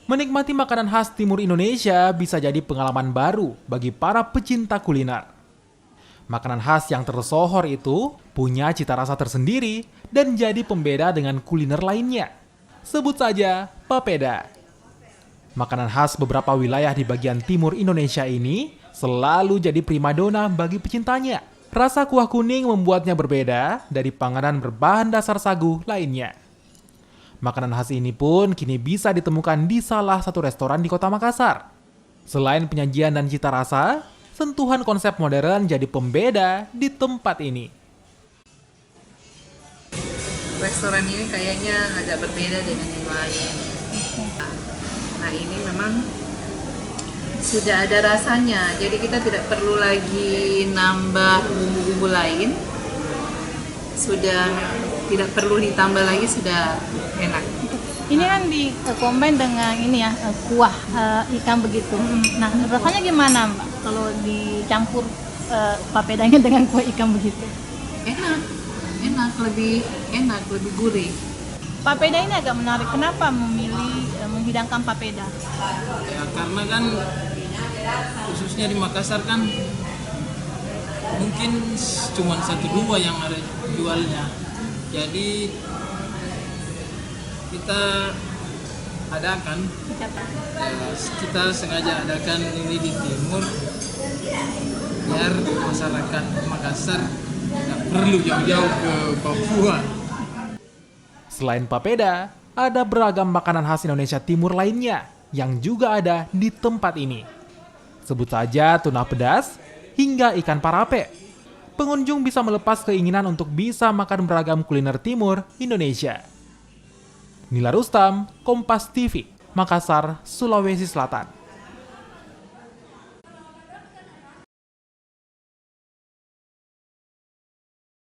Menikmati makanan khas timur Indonesia bisa jadi pengalaman baru bagi para pecinta kuliner. Makanan khas yang tersohor itu punya cita rasa tersendiri dan jadi pembeda dengan kuliner lainnya. Sebut saja papeda. Makanan khas beberapa wilayah di bagian timur Indonesia ini selalu jadi primadona bagi pecintanya. Rasa kuah kuning membuatnya berbeda dari panganan berbahan dasar sagu lainnya. Makanan khas ini pun kini bisa ditemukan di salah satu restoran di Kota Makassar. Selain penyajian dan cita rasa, sentuhan konsep modern jadi pembeda di tempat ini. Restoran ini kayaknya agak berbeda dengan yang lain. Nah, ini memang sudah ada rasanya, jadi kita tidak perlu lagi nambah bumbu-bumbu lain. Sudah tidak perlu ditambah lagi, sudah enak. Ini kan di combine dengan ini ya, kuah ikan begitu. Nah, rasanya gimana Mbak kalau dicampur papedanya dengan kuah ikan begitu? Lebih enak, lebih gurih. Papeda ini agak menarik. Kenapa memilih menghidangkan papeda? Ya karena kan khususnya di Makassar kan mungkin cuma 1-2 yang ada jualnya. Jadi kita adakan, kita sengaja adakan ini di timur biar masyarakat Makassar tidak perlu jauh-jauh ke Papua. Selain papeda, ada beragam makanan khas Indonesia Timur lainnya yang juga ada di tempat ini. Sebut saja tuna pedas hingga ikan parape. Pengunjung bisa melepas keinginan untuk bisa makan beragam kuliner timur Indonesia. Nila Rustam, Kompas TV, Makassar, Sulawesi Selatan.